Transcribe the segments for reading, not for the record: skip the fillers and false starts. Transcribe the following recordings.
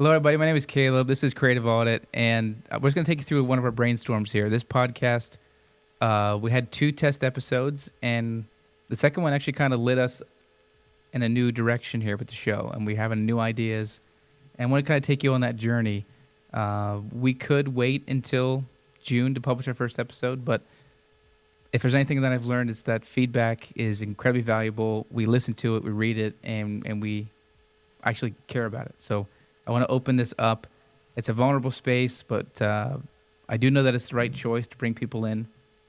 Hello, everybody. My name is Caleb. This is Creative Audit, and we're just going to take you through one of our brainstorms here. This podcast, we had 2 test episodes, and the second one actually kind of lit us in a new direction here with the show, and we're having new ideas. And I want to kind of take you on that journey. We could wait until June to publish our first episode, but if there's anything that I've learned, it's that feedback is incredibly valuable. We listen to it, we read it, and we actually care about it. So I want to open this up. It's a vulnerable space, but I do know that it's the right choice to bring people in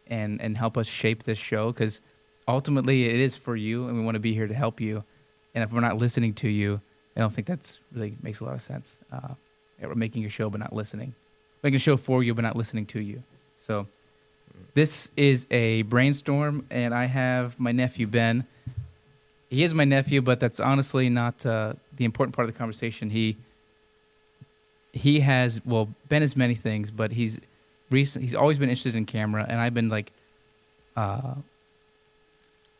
and help us shape this show, because ultimately it is for you, and we want to be here to help you. And if we're not listening to you, I don't think that's really makes a lot of sense. We're making a show but not listening. Making a show for you but not listening to you. So this is a brainstorm, and I have my nephew, Ben. He is my nephew, but that's honestly not the important part of the conversation. He has, well, Ben is many things, but he's always been interested in camera, and I've been like,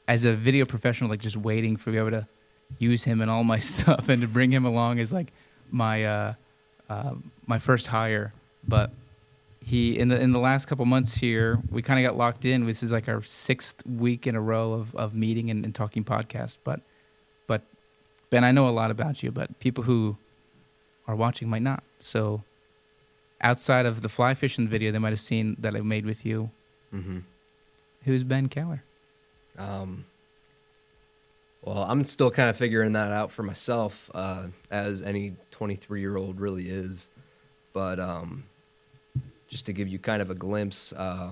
as a video professional, like just waiting for be able to use him in all my stuff and to bring him along as like my my first hire. But he in the last couple months here, we kind of got locked in. This is like our 6th week in a row of meeting and talking podcast. But Ben, I know a lot about you, but people who are watching might not. So outside of the fly fishing video they might have seen that I made with you, who's Ben Keller? Well, I'm still kind of figuring that out for myself, as any 23-year-old really is. But just to give you kind of a glimpse, I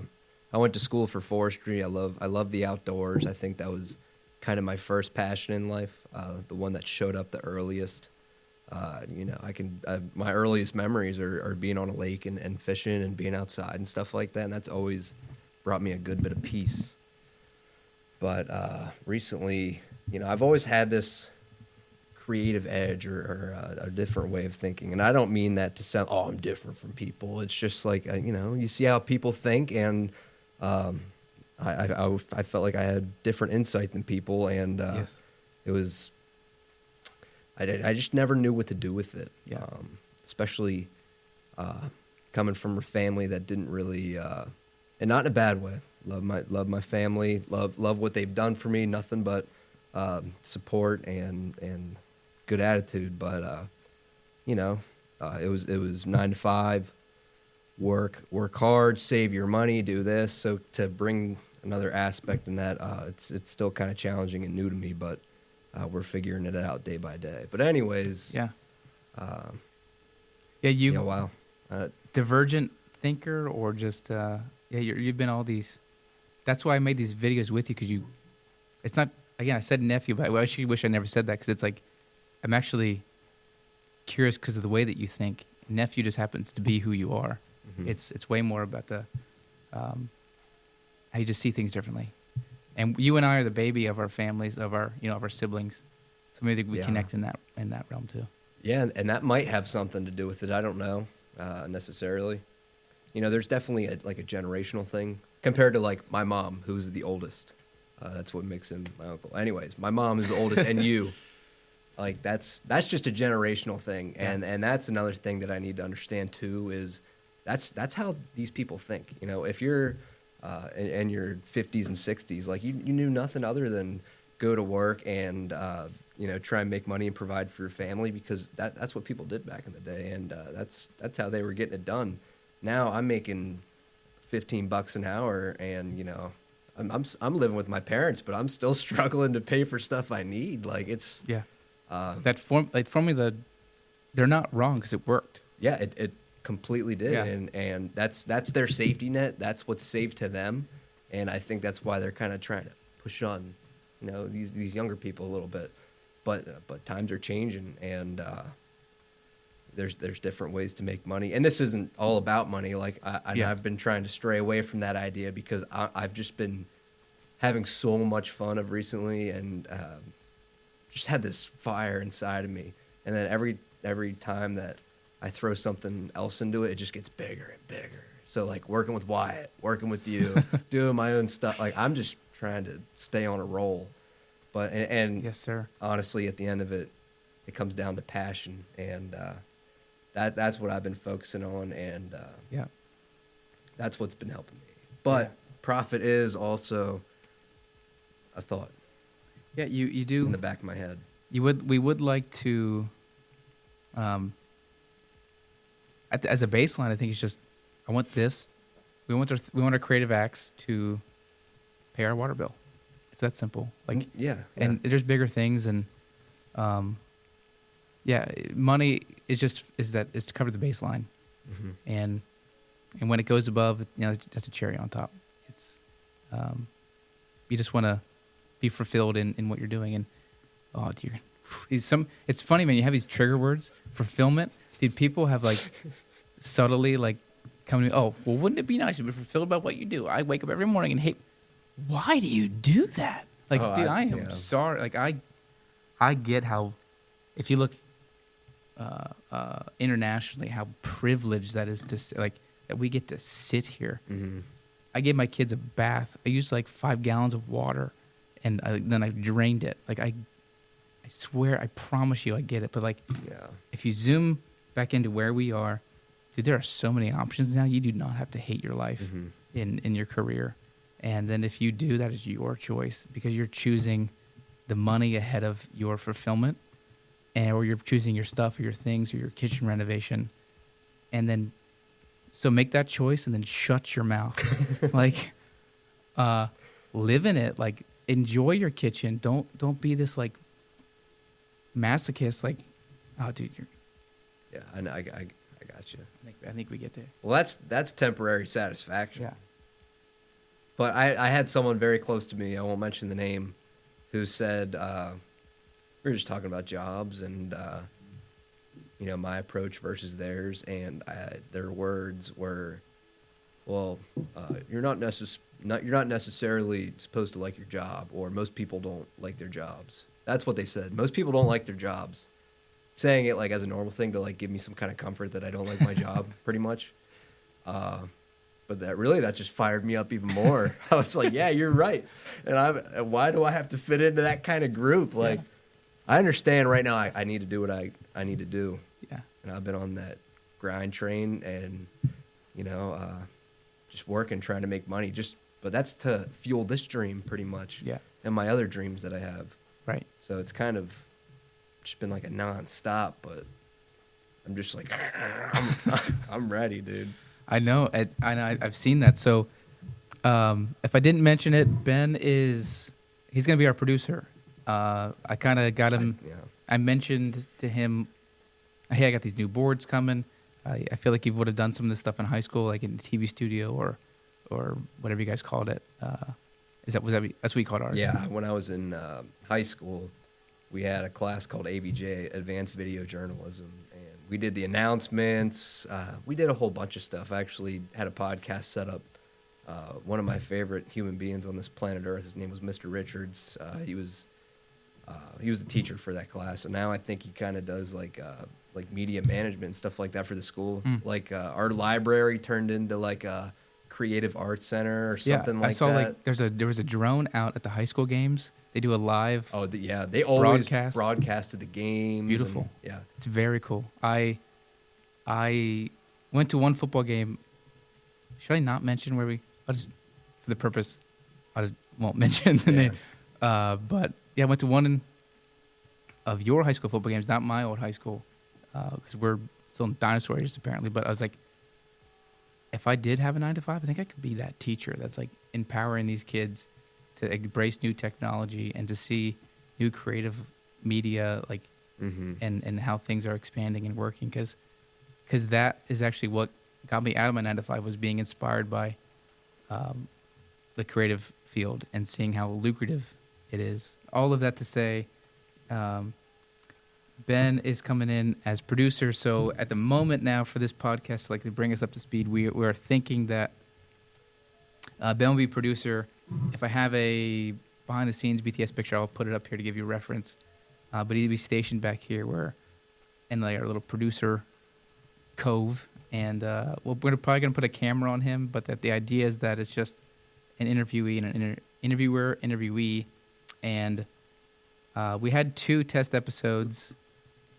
went to school for forestry. I love the outdoors. I think that was kind of my first passion in life, the one that showed up the earliest. My earliest memories are being on a lake and fishing and being outside and stuff like that, and that's always brought me a good bit of peace. But recently, I've always had this creative edge or a different way of thinking, and I don't mean that to sound, I'm different from people. It's just like, you see how people think, and I felt like I had different insight than people, and Yes. it was. I just never knew what to do with it, Yeah. especially coming from a family that didn't really, and not in a bad way. Love my family, love what they've done for me. Nothing but support and good attitude. But it was 9 to 5, work hard, save your money, do this. So to bring another aspect in that, it's still kind of challenging and new to me, but. We're figuring it out day by day. But anyways, Yeah. wow. Divergent thinker, or just you've been all these. That's why I made these videos with you, because it's not, again, I said nephew, but I actually wish I never said that, because it's like I'm actually curious because of the way that you think. Nephew just happens to be who you are. Mm-hmm. It's way more about the how you just see things differently. And you and I are the baby of our families, of our siblings. So maybe we connect in that realm too. Yeah, and that might have something to do with it. I don't know necessarily. There's definitely a generational thing compared to like my mom, who's the oldest. That's what makes him my uncle. Anyways, my mom is the oldest, and you, like that's just a generational thing, and that's another thing that I need to understand too. Is that's how these people think. If you're in your 50s and 60s, like you knew nothing other than go to work and try and make money and provide for your family, because that's what people did back in the day, and that's how they were getting it done. Now I'm making $15 an hour, and I'm living with my parents, but I'm still struggling to pay for stuff I need. Like it's that formula, they're not wrong because it worked. Yeah, it completely did, and that's their safety net. That's what's safe to them, and I think that's why they're kind of trying to push on, these younger people a little bit. But times are changing, and there's different ways to make money, and this isn't all about money. Like I've been trying to stray away from that idea, because I've just been having so much fun of recently, and just had this fire inside of me, and then every time that I throw something else into it, it just gets bigger and bigger. So like working with Wyatt, working with you, doing my own stuff, like I'm just trying to stay on a roll. But and yes, sir. Honestly, at the end of it, it comes down to passion, and That's what I've been focusing on, and Yeah. that's what's been helping me. But Yeah. profit is also a thought Yeah, you in do. the back of my head. We would like to, um, as a baseline, I think it's just, I want this. We want our creative acts to pay our water bill. It's that simple. Like, Yeah, and there's bigger things, and yeah, money is to cover the baseline, hmm and when it goes above, that's a cherry on top. It's you just want to be fulfilled in what you're doing, and oh, dear, it's funny, man. You have these trigger words, fulfillment. Dude, people have like subtly like come to me. Oh, well, wouldn't it be nice to be fulfilled about what you do? I wake up every morning and hate. Why do you do that? Like, Oh, dude, I am yeah. sorry. Like, I get how, if you look internationally, how privileged that is like that we get to sit here. hmm I gave my kids a bath. I used like 5 gallons of water, and then I drained it. Like I swear, I promise you, I get it. But like, Yeah. if you zoom back into where we are, dude, there are so many options now. You do not have to hate your life hmm in your career. And then if you do, that is your choice, because you're choosing the money ahead of your fulfillment, or you're choosing your stuff or your things or your kitchen renovation. And then, so make that choice and then shut your mouth. Like, live in it. Like, enjoy your kitchen. Don't be this like masochist. Like, oh, dude, Yeah, I know. I got you. I think we get there. Well, that's temporary satisfaction. Yeah. But I had someone very close to me, I won't mention the name, who said, we were just talking about jobs and, my approach versus theirs. And their words were, well, you're not necessarily supposed to like your job, or most people don't like their jobs. That's what they said. Most people don't like their jobs. Saying it like as a normal thing to like give me some kind of comfort that I don't like my job, pretty much. But that just fired me up even more. I was like, yeah, you're right. And why do I have to fit into that kind of group? Like, I understand right now I need to do what I need to do. Yeah. And I've been on that grind train and, just working, trying to make money. But that's to fuel this dream pretty much. Yeah. And my other dreams that I have. Right. So it's kind of just been like a nonstop, but I'm just like, I'm ready, dude. I know. I've seen that. So, if I didn't mention it, Ben he's going to be our producer. I kind of got him. I mentioned to him, hey, I got these new boards coming. I feel like you would have done some of this stuff in high school, like in the TV studio or whatever you guys called it. That's what we called ours? Yeah. When I was in high school, we had a class called AVJ, Advanced Video Journalism, and we did the announcements. We did a whole bunch of stuff. I actually had a podcast set up. One of my favorite human beings on this planet Earth, his name was Mr. Richards. He was the teacher for that class, and now I think he kind of does like media management and stuff like that for the school. Like our library turned into like a creative arts center or something like that. I saw like there was a drone out at the high school games. They do a live. Oh, they always broadcast. broadcasted the games. It's beautiful. Yeah, It's very cool. I went to one football game. Should I not mention where we? I'll just, for the purpose, I just won't mention the name. But yeah, I went to one of your high school football games, not my old high school, because we're still in dinosaur ages apparently. But I was like, if I did have a 9 to 5, I think I could be that teacher that's like empowering these kids to embrace new technology and to see new creative media, like, and how things are expanding and working. Because that is actually what got me out of my 9 to 5, was being inspired by the creative field and seeing how lucrative it is. All of that to say, Ben is coming in as producer. So at the moment now for this podcast, like to bring us up to speed, we are thinking that Ben will be producer. If I have a behind the scenes BTS picture, I'll put it up here to give you a reference. But he'll be stationed back here in like our little producer cove. And we're probably going to put a camera on him, but that the idea is that it's just an interviewee and an interviewee. And we had 2 test episodes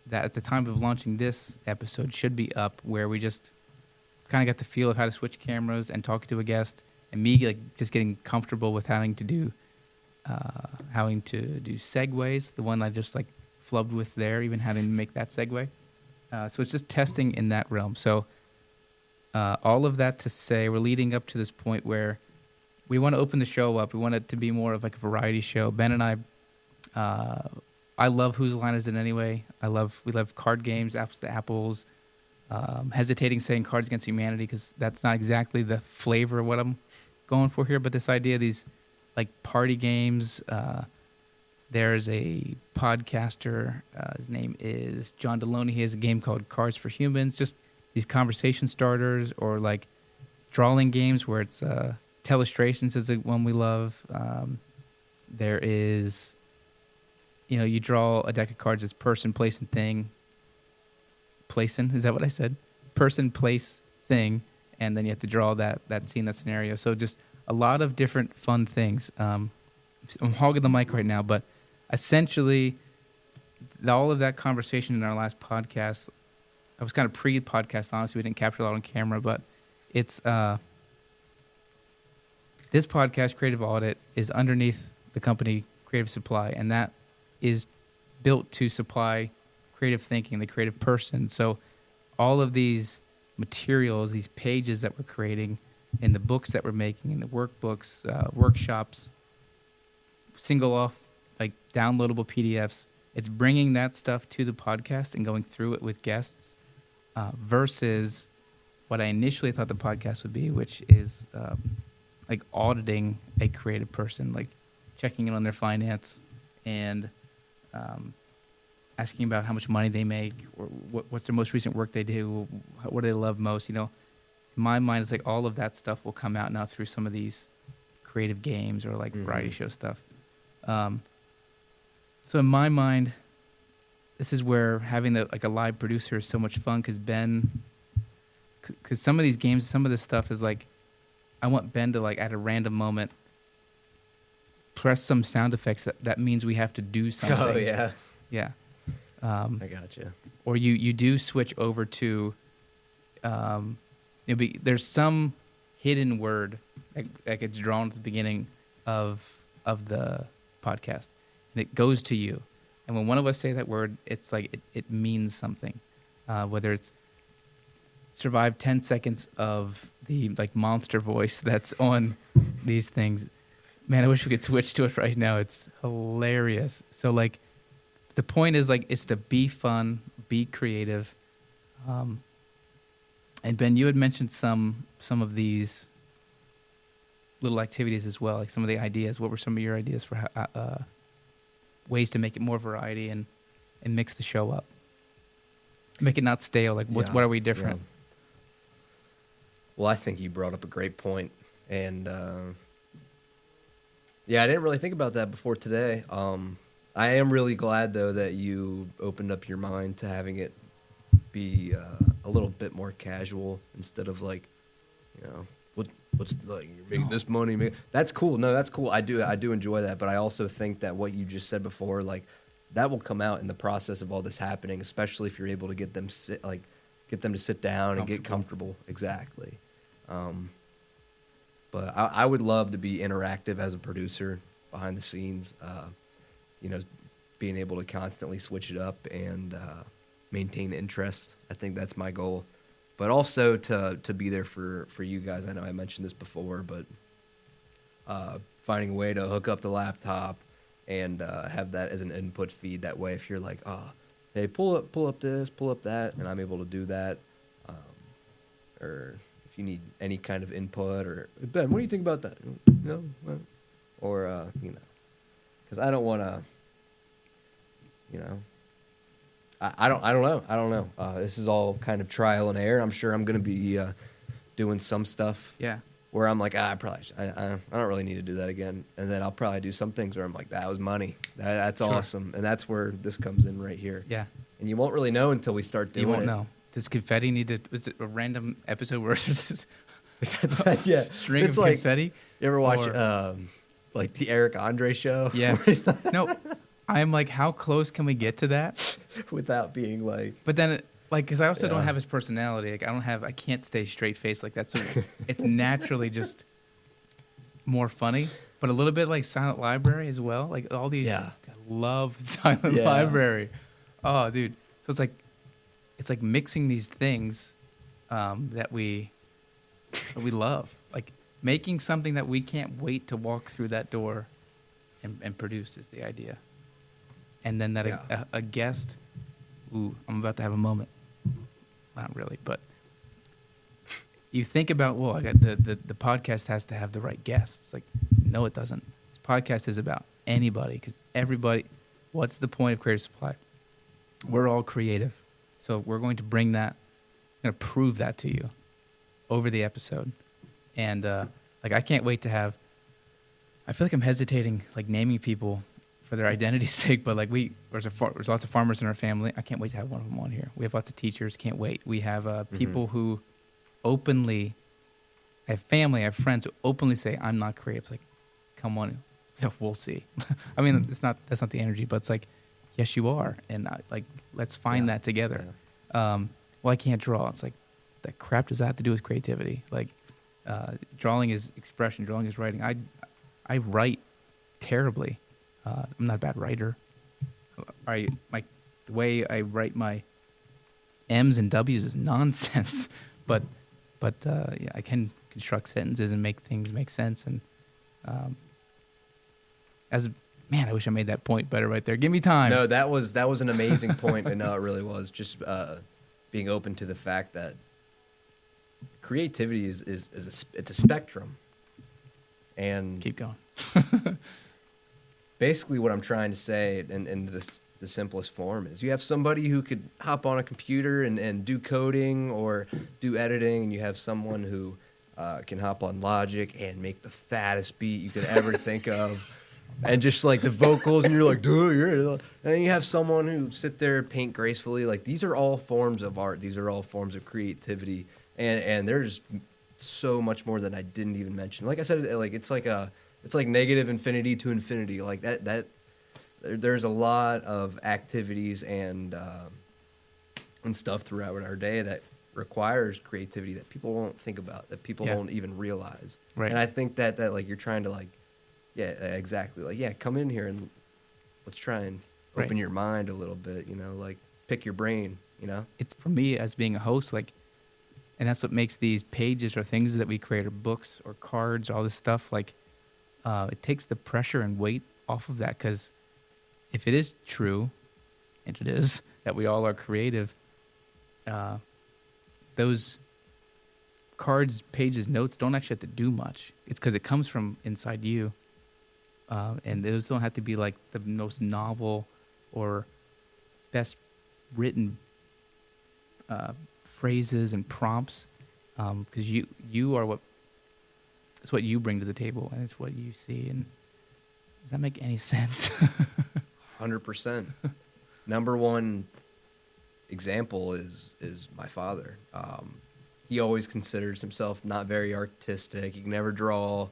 that at the time of launching this episode should be up, where we just kind of got the feel of how to switch cameras and talk to a guest, and me like just getting comfortable with having to do segues. The one I just like flubbed with there, even having to make that segue. So it's just testing in that realm. So all of that to say, we're leading up to this point where we want to open the show up. We want it to be more of like a variety show. Ben and I love Whose Line Is It Anyway? We love card games, apples to apples. Hesitating saying Cards Against Humanity because that's not exactly the flavor of what I'm going for here. But this idea of these like party games. There's a podcaster. His name is John Deloney. He has a game called Cards for Humans. Just these conversation starters or like drawing games where it's Telestrations is the one we love. There is, you draw a deck of cards as person, place, and thing. Placing, is that what I said? Person, place, thing, and then you have to draw that scene, that scenario. So just a lot of different fun things. I'm hogging the mic right now, but essentially all of that conversation in our last podcast, I was kind of pre-podcast, honestly. We didn't capture a lot on camera, but it's this podcast, Creative Audit, is underneath the company Creative Supply, and that is built to supply creative thinking, the creative person. So all of these materials, these pages that we're creating, in the books that we're making, in the workbooks, workshops, single off, like downloadable PDFs, it's bringing that stuff to the podcast and going through it with guests versus what I initially thought the podcast would be, which is like auditing a creative person, like checking in on their finance and asking about how much money they make or what's their most recent work they do, what do they love most. In my mind, it's like all of that stuff will come out now through some of these creative games or like variety show stuff. So in my mind, this is where having like a live producer is so much fun because some of these games, some of this stuff is like, I want Ben to like at a random moment press some sound effects that means we have to do something. Oh yeah. Yeah. I gotcha. Or you do switch over to, there's some hidden word that gets drawn at the beginning of the podcast, and it goes to you. And when one of us say that word, it's like it means something. Whether it's survive 10 seconds of the like monster voice that's on these things. Man, I wish we could switch to it right now. It's hilarious. So like, the point is like it's to be fun, be creative. And Ben, you had mentioned some of these little activities as well, like some of the ideas. What were some of your ideas for ways to make it more variety and mix the show up, make it not stale? Like what are we different? Yeah. Well, I think you brought up a great point, and I didn't really think about that before today. I am really glad, though, that you opened up your mind to having it be a little bit more casual instead of like, what's like you're making this money. That's cool. No, that's cool. I do enjoy that, but I also think that what you just said before, like that will come out in the process of all this happening, especially if you're able to get them to sit down and get comfortable. Exactly. But I would love to be interactive as a producer behind the scenes. Being able to constantly switch it up and maintain interest. I think that's my goal. But also to be there for you guys. I know I mentioned this before, but finding a way to hook up the laptop and have that as an input feed. That way, if you're like, hey, pull up this, pull up that, and I'm able to do that. Or if you need any kind of input, or Ben, what do you think about that? Or because I don't want to. I don't know. This is all kind of trial and error. I'm sure I'm going to be doing some stuff. Yeah. Where I'm like, I don't really need to do that again. And then I'll probably do some things where I'm like, that was money. That's sure. Awesome. And that's where this comes in right here. Yeah. And you won't really know until we start doing it. You won't know. Does confetti need to? Was it a random episode where it's just yeah, string it's of like, confetti? You ever watch like the Eric Andre show? Yes. No. I'm like, how close can we get to that? without being like, But then, like, because I also don't Yeah. have his personality. Like, I can't stay straight faced like that. So it's naturally just more funny, but a little bit like Silent Library as well. Like all these, Yeah. I love Silent Yeah. Library. Oh, dude. So it's like mixing these things that we love, like making something that we can't wait to walk through that door and produce is the idea. And then that Yeah. a guest, ooh, I'm about to have a moment. Not really, but you think about, well, I got the podcast has to have the right guests. Like, no, it doesn't. This podcast is about anybody because everybody. What's the point of Creative Supply? We're all creative, so we're going to bring that, going to prove that to you over the episode, and like I can't wait to have. I feel like I'm hesitating, like naming people for their identity's sake, but like there's lots of farmers in our family. I can't wait to have one of them on here. We have lots of teachers. Can't wait. We have people who openly, I have family, I have friends who openly say, I'm not creative. Like, come on. Yeah, we'll see. I mean, that's not the energy, but it's like, yes, you are. And like, let's find Yeah. that together. Yeah. Well, I can't draw. It's like, that crap does that have to do with creativity? Like, drawing is expression. Drawing is writing. I write terribly. I'm not a bad writer. The way I write my M's and W's is nonsense. but yeah, I can construct sentences and make things make sense. And I wish I made that point better right there. Give me time. No, that was an amazing point, and no, it really was. Just being open to the fact that creativity is it's a spectrum, and Keep going. basically what I'm trying to say in the simplest form is you have somebody who could hop on a computer and do coding or do editing, and you have someone who can hop on Logic and make the fattest beat you could ever think of. And just like the vocals, and you're like, dude, and then you have someone who sit there, paint gracefully. Like, these are all forms of art. These are all forms of creativity. And there's so much more that I didn't even mention. Like I said, like it's like negative infinity to infinity. Like there's a lot of activities and stuff throughout our day that requires creativity that people won't think about, that people Yeah. won't even realize. Right. And I think that like you're trying to like, yeah, exactly. Like, yeah, come in here and let's try and open Right. your mind a little bit, like pick your brain, It's for me as being a host, like, and that's what makes these pages or things that we create or books or cards, all this stuff, like, it takes the pressure and weight off of that. Because if it is true, and it is, that we all are creative, those cards, pages, notes don't actually have to do much. It's because it comes from inside you. And those don't have to be like the most novel or best written phrases and prompts, because you are it's what you bring to the table, and it's what you see. And does that make any sense? 100%. Number one example is my father. He always considers himself not very artistic. He can never draw.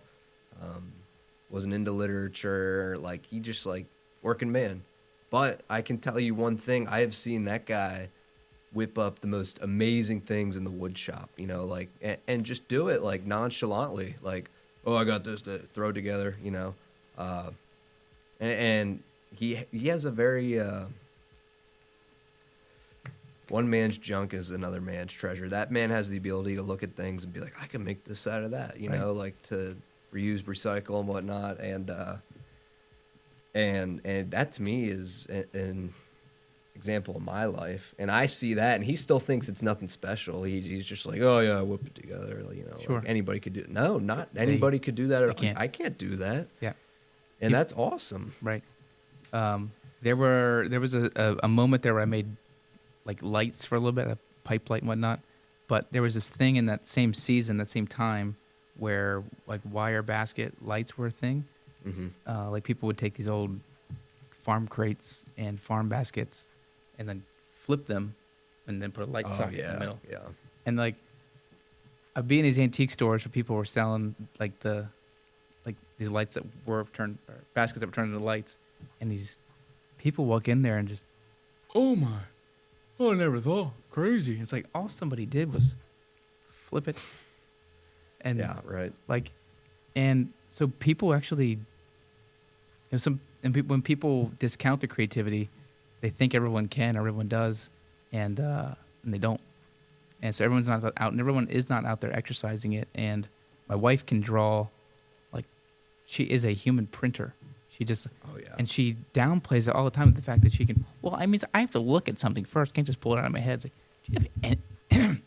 Wasn't into literature. Like, he just like working man. But I can tell you one thing: I have seen that guy whip up the most amazing things in the wood shop. Like, and just do it like nonchalantly. Like, oh, I got this to throw together. And he has a very one man's junk is another man's treasure. That man has the ability to look at things and be like, I can make this out of that. Right. Like to reuse, recycle, and whatnot. And that to me is an example of my life. And I see that, and he still thinks it's nothing special. He's just like, oh yeah, I whipped it together. Sure. Like anybody could do it. No, not anybody could do that. they can't. I can't do that. Yeah. And that's awesome. Right. There was a moment there where I made like lights for a little bit, a pipe light and whatnot. But there was this thing in that same season, that same time, where like wire basket lights were a thing. Mm-hmm. Like people would take these old farm crates and farm baskets and then flip them and then put a light socket in the middle. Yeah. And like I'd be in these antique stores where people were selling like these lights that were turned, or baskets that were turned into lights, and these people walk in there and just, oh my, oh, I never thought, crazy. It's like all somebody did was flip it, and Yeah, right. like, and so people actually, when people discount the creativity, they think everyone can, everyone does, and they don't, and so everyone's not out, and everyone is not out there exercising it. And my wife can draw, like, she is a human printer. She just, Oh yeah. and she downplays it all the time. The fact that she can, well, I mean, I have to look at something first. Can't just pull it out of my head. It's like, do you have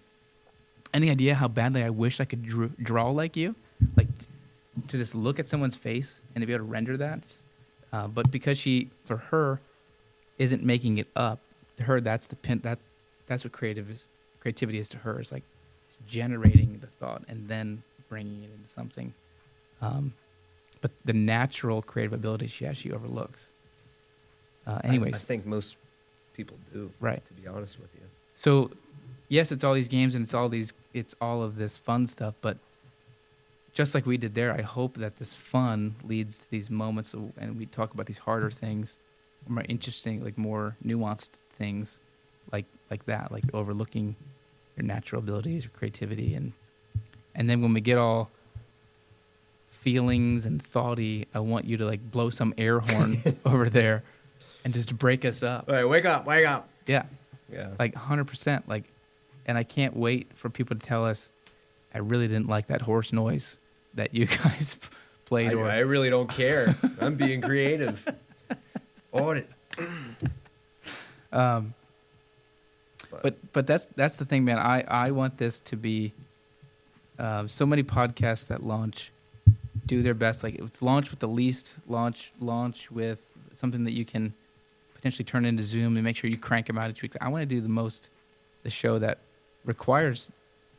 any idea how badly I wish I could draw like you? Like, to just look at someone's face and to be able to render that. But because she, for her, isn't making it up, to her, that's the pin. That's what creativity is to her. It's like generating the thought and then bringing it into something. But the natural creative ability she has, she overlooks. Anyways, I think most people do. Right. To be honest with you. So, yes, it's all these games and it's all of this fun stuff. But just like we did there, I hope that this fun leads to these moments, and we talk about these harder things, more interesting, like more nuanced things, like that, like overlooking your natural abilities, your creativity, and then when we get all feelings and thoughty, I want you to like blow some air horn over there and just break us up. All right, wake up, wake up. Yeah. Yeah. Like 100%. Like, and I can't wait for people to tell us, I really didn't like that horse noise that you guys played. I really don't care. I'm being creative. Audit. But that's the thing, man. I want this to be so many podcasts that launch do their best. Like, it's launch with the least, launch with something that you can potentially turn into Zoom and make sure you crank them out each week. I want to do the show that requires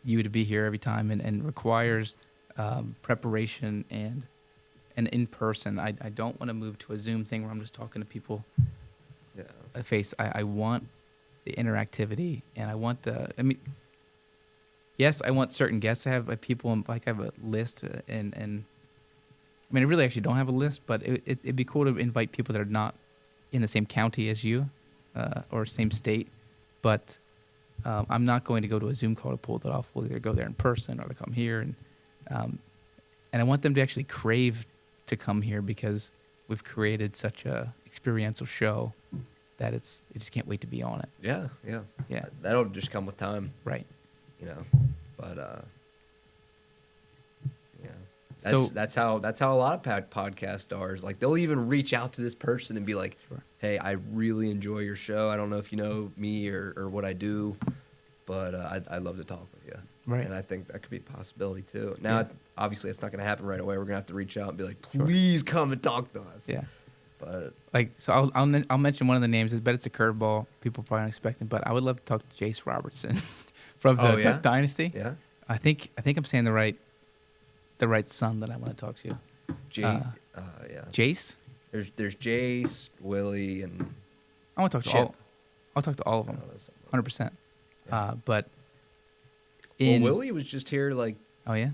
you to be here every time and requires preparation and in person. I don't want to move to a Zoom thing where I'm just talking to people face. I want the interactivity, and I want yes, I want certain guests to have people, like I have a list, and I mean, I really actually don't have a list, but it'd be cool to invite people that are not in the same county as you or same state, but I'm not going to go to a Zoom call to pull that off. We'll either go there in person or to come here, and I want them to actually crave to come here because we've created such a experiential show that I just can't wait to be on it. Yeah. That'll just come with time. Right. You know, but that's how a lot of podcast stars, like, they'll even reach out to this person and be like, sure, hey, I really enjoy your show. I don't know if you know me or what I do, but I'd love to talk with you. Right. And I think that could be a possibility too. Now, obviously, it's not going to happen right away. We're going to have to reach out and be like, please come and talk to us. Yeah. But like, so I'll mention one of the names. I bet it's a curveball. People probably aren't expecting, but I would love to talk to Jace Robertson from the Dynasty. Yeah. I think I'm saying the right son that I want to talk to. Yeah. Jace. There's Jace, Willie, and I want to talk to Chip. all. I'll talk to all of them. 100%. Yeah. But Willie was just here like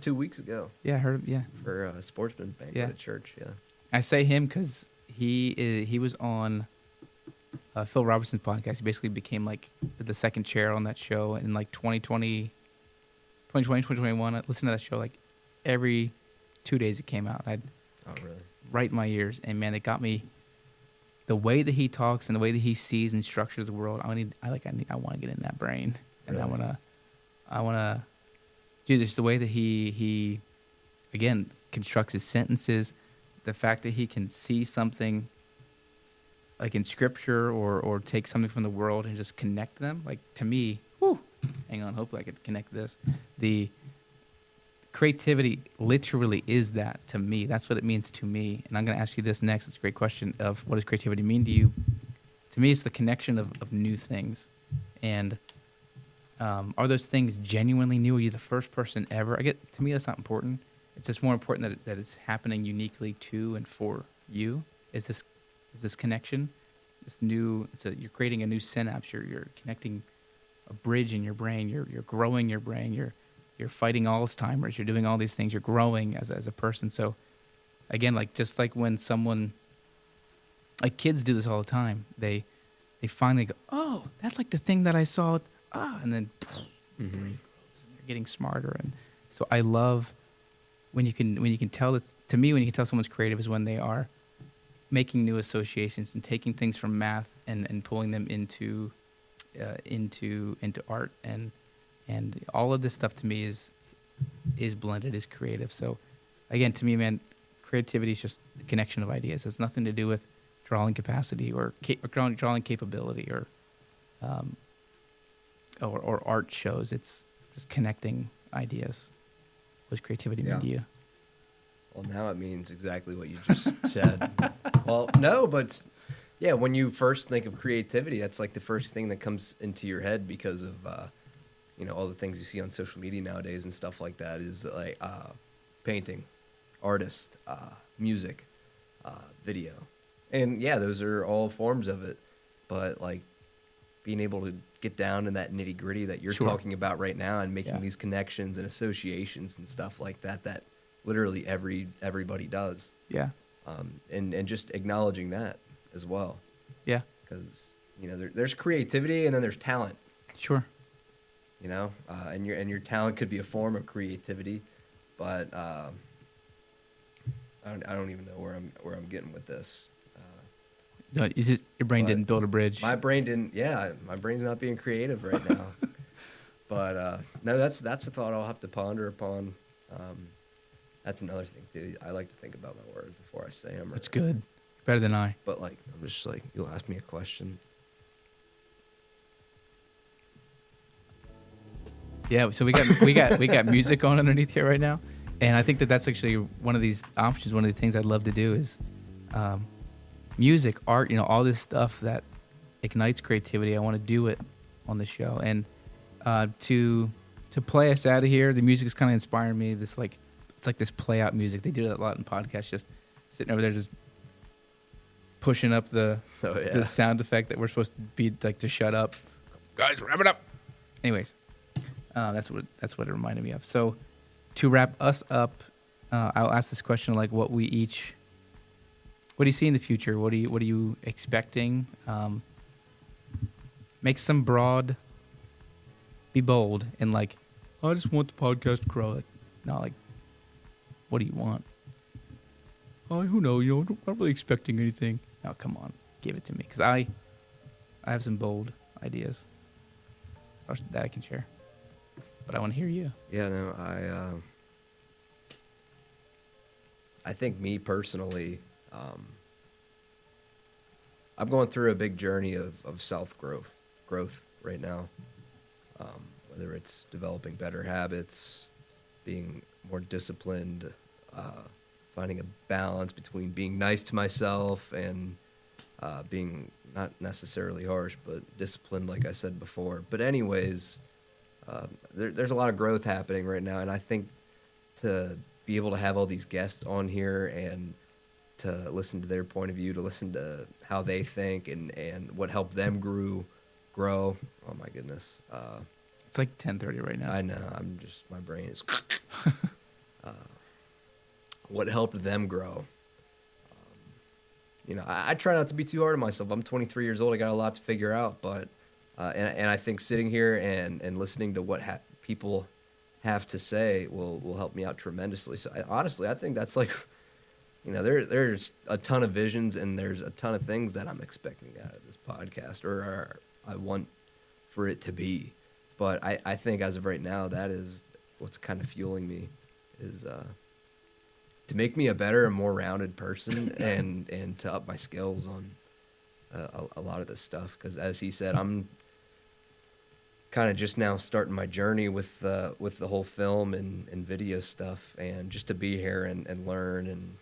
2 weeks ago. Yeah, I heard. Yeah, for a sportsman banquet at church. Yeah. I say him because he was on Phil Robertson's podcast. He basically became like the second chair on that show in like 2020, 2021. I listened to that show like every 2 days it came out. I'd really? Right in my ears, and man, it got me. The way that he talks and the way that he sees and structures the world, I want to get in that brain, and really? I want to do this. The way that he again constructs his sentences, the fact that he can see something like in scripture or take something from the world and just connect them. Like, to me, hang on, hopefully I could connect this. The creativity literally is that to me. That's what it means to me. And I'm going to ask you this next. It's a great question of what does creativity mean to you? To me, it's the connection of new things. And are those things genuinely new? Are you the first person ever? To me, that's not important. It's just more important that it's happening uniquely to and for you. Is this connection? You're creating a new synapse. You're connecting a bridge in your brain. You're growing your brain. You're fighting Alzheimer's. You're doing all these things. You're growing as a person. So, again, just like when someone like kids do this all the time. They finally go, oh, that's like the thing that I saw, and then Mm-hmm. they're getting smarter. And so I love when you can tell that. To me, when you can tell someone's creative is when they are making new associations and taking things from math and pulling them into art, and all of this stuff to me is blended, is creative. So again, to me, man, creativity is just the connection of ideas. It's nothing to do with drawing capacity or drawing capability or art shows. It's just connecting ideas. What does creativity mean to you? Well, now it means exactly what you just said. Well, no, but yeah, when you first think of creativity, that's like the first thing that comes into your head because of all the things you see on social media nowadays and stuff like that is like painting, artist, music, video. And yeah, those are all forms of it. But like being able to get down in that nitty gritty that you're talking about right now and making these connections and associations and stuff like that literally everybody does. Yeah. And just acknowledging that as well. Yeah. Because there's creativity and then there's talent. Sure. And your talent could be a form of creativity, but I don't even know where I'm getting with this. No, your brain didn't build a bridge. My brain didn't. Yeah, my brain's not being creative right now. But no, that's a thought I'll have to ponder upon. That's another thing too. I like to think about my words before I say them. That's good. Better than I. But like, I'm just like, you'll ask me a question. Yeah, so we got music on underneath here right now, and I think that's actually one of these options. One of the things I'd love to do is music, art, all this stuff that ignites creativity. I want to do it on the show, and to play us out of here, the music is kind of inspiring me. It's like this play out music. They do that a lot in podcasts, just sitting over there, just pushing up the sound effect that we're supposed to be like to shut up. Guys, wrap it up. Anyways. That's what it reminded me of. So, to wrap us up, I'll ask this question: like, what do you see in the future? What are you expecting? Make some broad, be bold, and like, I just want the podcast to grow. Like, no, like, what do you want? Oh, who knows? I'm not really expecting anything. No, come on, give it to me, because I have some bold ideas that I can share. But I want to hear you. Yeah, no, I think me personally, I'm going through a big journey of self-growth right now. Whether it's developing better habits, being more disciplined, finding a balance between being nice to myself and being not necessarily harsh, but disciplined, like I said before. But anyways... there's a lot of growth happening right now, and I think to be able to have all these guests on here and to listen to their point of view, to listen to how they think and what helped them grow. Oh my goodness! It's like 10:30 right now. I know. My brain is. What helped them grow? I try not to be too hard on myself. I'm 23 years old. I got a lot to figure out, but. And I think sitting here and listening to what people have to say will help me out tremendously. So honestly, I think that's like, there's a ton of visions and there's a ton of things that I'm expecting out of this podcast or I want for it to be. But I think as of right now, that is what's kind of fueling me is to make me a better and more rounded person and to up my skills on a lot of this stuff. Because as he said, I'm kind of just now starting my journey with the whole film and video stuff, and just to be here and learn, and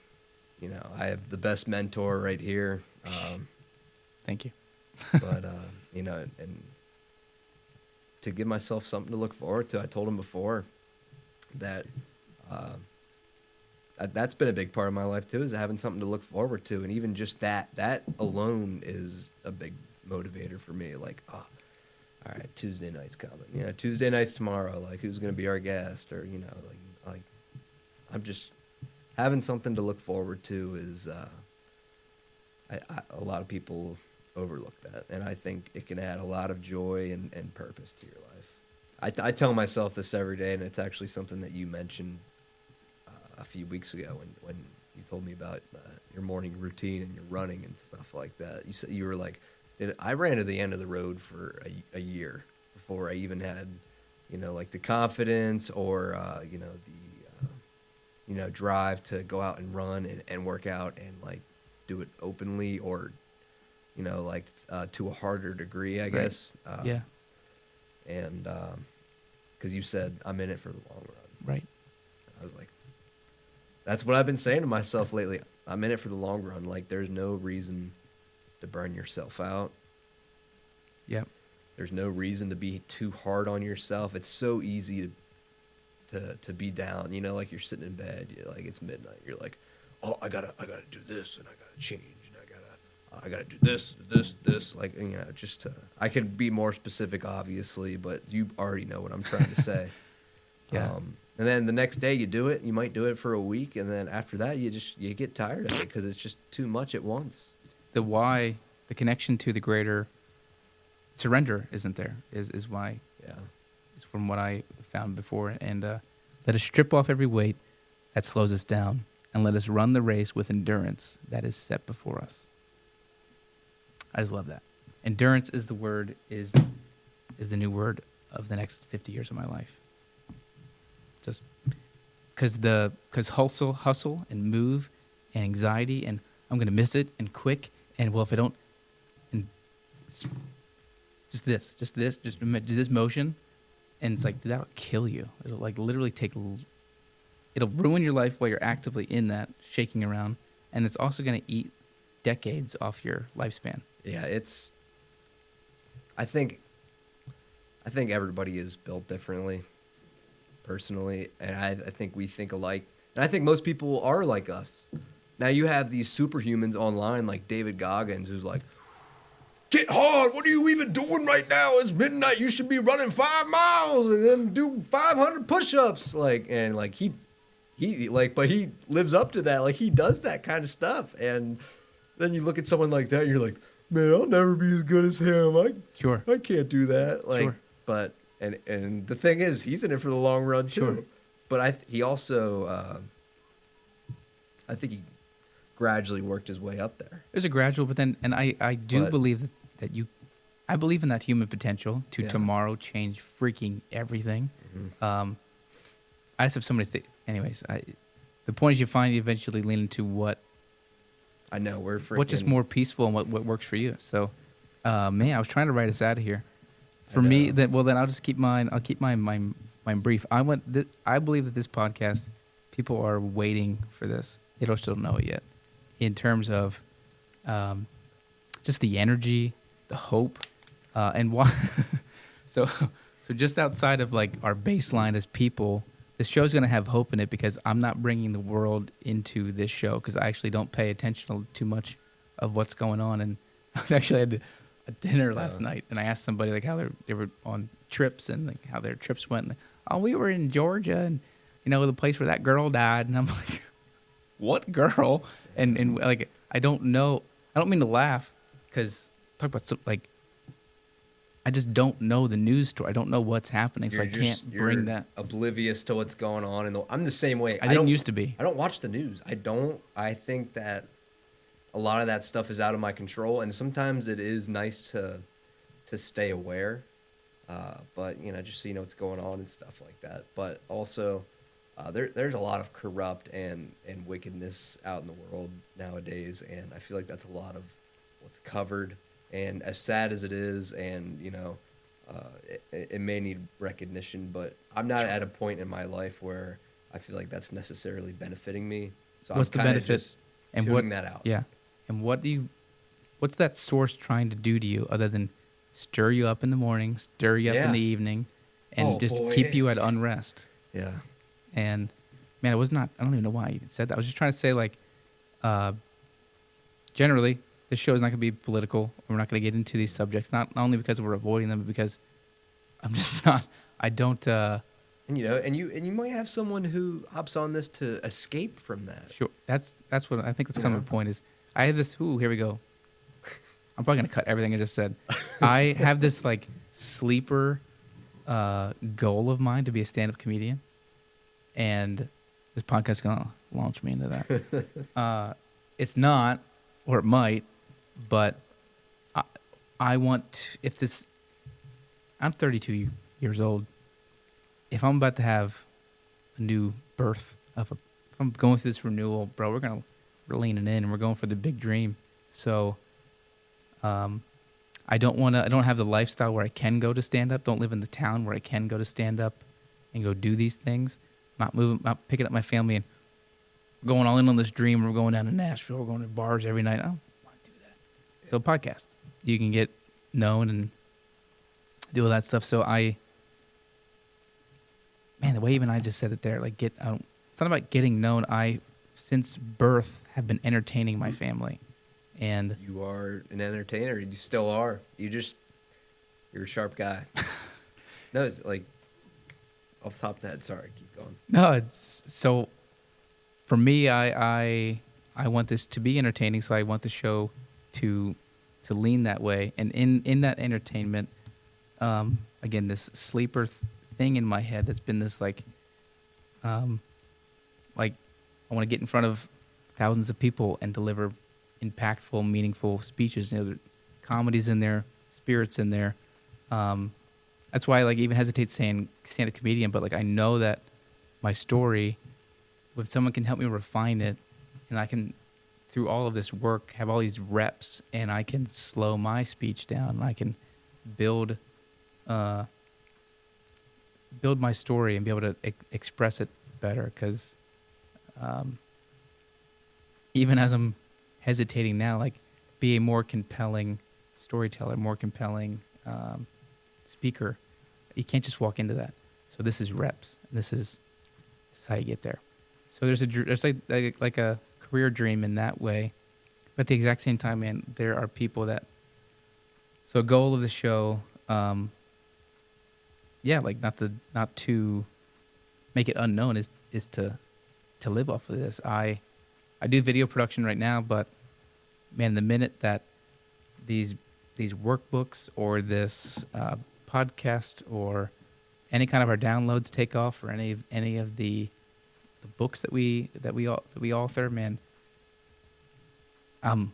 I have the best mentor right here. Thank you. But and to give myself something to look forward to. I told him before that that's been a big part of my life too, is having something to look forward to, and even just that alone is a big motivator for me. Like, all right, Tuesday night's coming. Tuesday night's tomorrow. Like, who's gonna be our guest? Or like I'm just having something to look forward to is. A lot of people overlook that, and I think it can add a lot of joy and purpose to your life. I tell myself this every day, and it's actually something that you mentioned a few weeks ago when you told me about your morning routine and your running and stuff like that. You said you were like, I ran to the end of the road for a year before I even had, like the confidence or the drive to go out and run and work out and like do it openly or to a harder degree, I guess. Yeah. And because you said I'm in it for the long run. Right. I was like, that's what I've been saying to myself lately. I'm in it for the long run. Like, there's no reason to burn yourself out. Yep. There's no reason to be too hard on yourself. It's so easy to be down. Like you're sitting in bed, you're like it's midnight. You're like, oh, I gotta do this and I gotta change and I gotta do this. Like just I could be more specific, obviously, but you already know what I'm trying to say. Yeah. And then the next day you do it. You might do it for a week, and then after that you get tired of it because it's just too much at once. The why, the connection to the greater surrender isn't there. Is why. Yeah. Is from what I found before, and let us strip off every weight that slows us down, and let us run the race with endurance that is set before us. I just love that. Endurance is the word. Is the new word of the next 50 years of my life. Just because hustle and move and anxiety and I'm gonna miss it and quick and well if I don't and just this motion and it's like that'll kill you. It'll like literally it'll ruin your life while you're actively in that shaking around, and it's also gonna eat decades off your lifespan. Yeah, I think everybody is built differently. Personally, and I think we think alike, and I think most people are like us. Now you have these superhumans online like David Goggins who's like, get hard, what are you even doing right now? It's midnight, you should be running 5 miles and then do 500 push-ups. But he lives up to that. Like he does that kind of stuff. And then you look at someone like that and you're like, man, I'll never be as good as him. I can't do that. Like, sure. But And the thing is, he's in it for the long run too. Sure. But he also, I think he gradually worked his way up there. There's a gradual, but then, and I believe I believe in that human potential to tomorrow change freaking everything. Mm-hmm. I just have so many things. Anyways, the point is you eventually lean into what. I know what's just more peaceful and what works for you. So, man, I was trying to write us out of here. For me, then I'll just keep mine. I'll keep mine brief. I believe that this podcast, people are waiting for this. They don't know it yet. In terms of, just the energy, the hope, and why. so just outside of like our baseline as people, this show's gonna have hope in it because I'm not bringing the world into this show because I actually don't pay attention too much of what's going on. And I was actually at a dinner last night, and I asked somebody like how they were on trips and like how their trips went. And, oh, we were in Georgia, and the place where that girl died. And I'm like, what girl? And like I don't know. I don't mean to laugh because talk about like I just don't know the news story. I don't know what's happening, so I can't bring that. Oblivious to what's going on, I'm the same way. I didn't used to be. I don't watch the news. I think that a lot of that stuff is out of my control, and sometimes it is nice to stay aware, but just so you know what's going on and stuff like that. But also, there's a lot of corrupt and wickedness out in the world nowadays, and I feel like that's a lot of what's covered. And as sad as it is, and it may need recognition, but I'm not at a point in my life where I feel like that's necessarily benefiting me. So what's the benefit? And tuning that out. Yeah. And what's that source trying to do to you other than stir you up in the morning, stir you up in the evening, and keep you at unrest? Yeah. And man, I don't even know why I even said that. I was just trying to say like, generally, this show is not going to be political. We're not going to get into these subjects, not only because we're avoiding them, but because I'm just not. I don't. And you might have someone who hops on this to escape from that. Sure, that's what I think. That's kind of the point. Is I have this. Ooh, here we go. I'm probably gonna cut everything I just said. I have this like sleeper goal of mine to be a stand-up comedian, and this podcast is gonna launch me into that. It's not, or it might, but I want, if this, I'm 32 years old. If I'm about to have a new birth if I'm going through this renewal, bro, we're leaning in and we're going for the big dream. So, I don't have the lifestyle where I can go to stand up. Don't live in the town where I can go to stand up and go do these things. Not picking up my family and going all in on this dream. We're going down to Nashville. We're going to bars every night. I don't want to do that. So podcast, you can get known and do all that stuff. So the way even I just said it there, like it's not about getting known. I, since birth, have been entertaining my family. And you are an entertainer. You still are. You're a sharp guy. No, it's like off the top of the head. Sorry, keep going. No, it's so. For me, I want this to be entertaining, so I want the show to lean that way. And in that entertainment, again, this sleeper thing in my head that's been this like I want to get in front of thousands of people and deliver impactful, meaningful speeches. You know, comedy's in there, spirits in there. That's why I even hesitate saying stand-up comedian, but I know that my story, if someone can help me refine it, and I can, through all of this work, have all these reps, and I can slow my speech down, and I can build my story and be able to express it better. Because even as I'm hesitating now, be a more compelling storyteller, more compelling speaker. You can't just walk into that. So this is reps. This is how you get there. So there's like a career dream in that way, but at the exact same time, man, there are people that. So a goal of the show, not to make it unknown is to live off of this. I do video production right now, but man, the minute that these workbooks or this podcast or any kind of our downloads take off, or any of the books that we author, man, I'm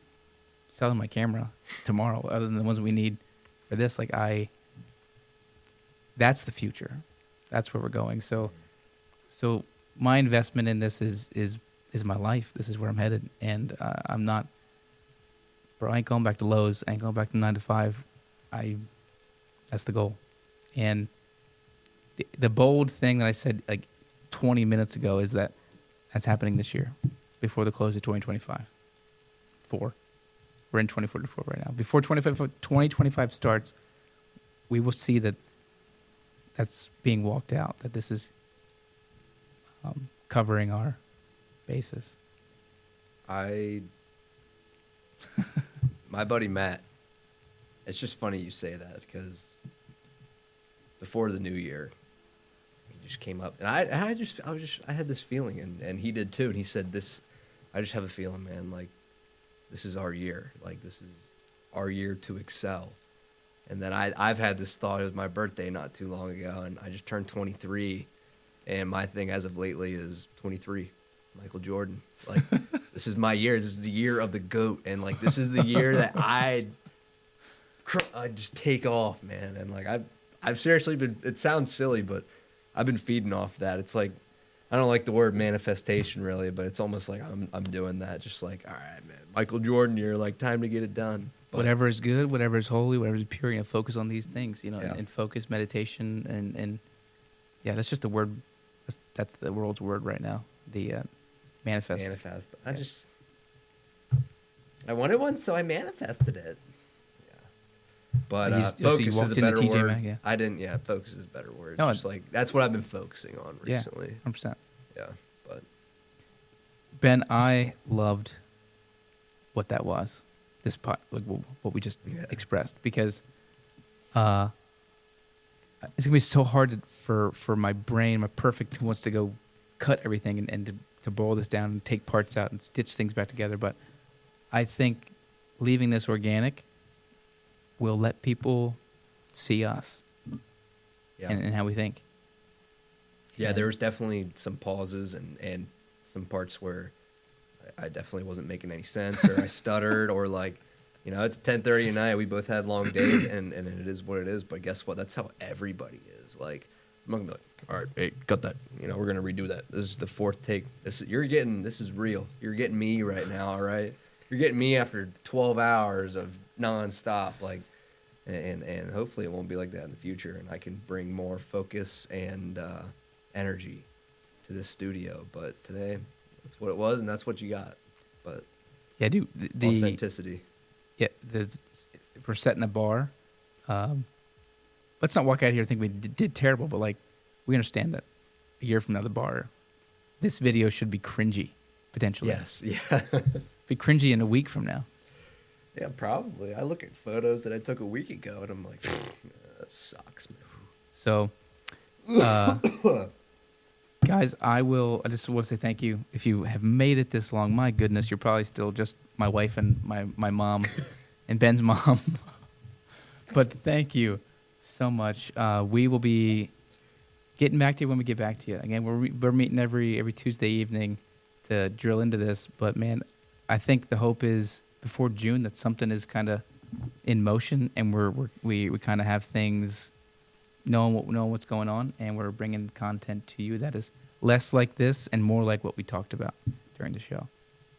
selling my camera tomorrow. Other than the ones we need for this, that's the future. That's where we're going. So my investment in this is my life. This is where I'm headed, and I'm not. Bro, I ain't going back to Lowe's. I ain't going back to 9 to 5. That's the goal. And the bold thing that I said 20 minutes ago is that's happening this year, before the close of 2025. We're in 2044 right now. Before 2025 starts, we will see that's being walked out, that this is covering our bases. My buddy Matt, it's just funny you say that, because before the new year, he just came up, and I had this feeling, and he did too, and he said I just have a feeling, man, this is our year, this is our year to excel. And then I've had this thought. It was my birthday not too long ago, and I just turned 23, and my thing as of lately is 23. Michael Jordan. This is my year. This is the year of the GOAT. And this is the year that I just take off, man. And I've seriously been, it sounds silly, but I've been feeding off that. It's I don't like the word manifestation really, but it's almost like I'm doing that. Just all right, man, Michael Jordan year, time to get it done. But whatever is good, whatever is holy, whatever is pure, focus on these things, and focus, meditation, and that's just the word. That's the world's word right now. The manifest. I wanted one, so I manifested it. Yeah. But so focus you is a better TJ word. Maxx, yeah. I didn't. Yeah, focus is a better word. No, just that's what I've been focusing on recently. 100%. Yeah, but Ben, I loved what that was. This pot, what we just expressed, because it's gonna be so hard for my brain, my perfect, who wants to go cut everything and to boil this down and take parts out and stitch things back together. But I think leaving this organic we'll let people see us Yeah. and how we think. Yeah, there was definitely some pauses and some parts where I definitely wasn't making any sense, or I stuttered, or like, you know, it's 10:30 at night. We both had long days, and it is what it is. But guess what? That's how everybody is. Like, I'm not gonna be like, all right, hey, cut that. You know, we're gonna redo that. This is the fourth take. This is real. You're getting me right now. All right, you're getting me after 12 hours of nonstop. Like, and hopefully it won't be like that in the future, and I can bring more focus and energy to this studio. But today, that's what it was, and that's what you got. But Yeah, dude. The authenticity. Yeah, if we're setting a bar, let's not walk out here and think we did terrible, but like, we understand that a year from now, the bar, this video should be cringy, potentially. Yes, yeah. Be cringy in a week from now. Yeah, probably. I look at photos that I took a week ago, and I'm like, that sucks, man. So, guys, I just want to say thank you. If you have made it this long, my goodness, you're probably still just my wife and my mom and Ben's mom. But thank you so much. We will be getting back to you when we get back to you. Again, we're meeting every Tuesday evening to drill into this. But man, I think the hope is before June that something is kind of in motion, and we kind of have things knowing what's going on, and we're bringing content to you that is less like this and more like what we talked about during the show.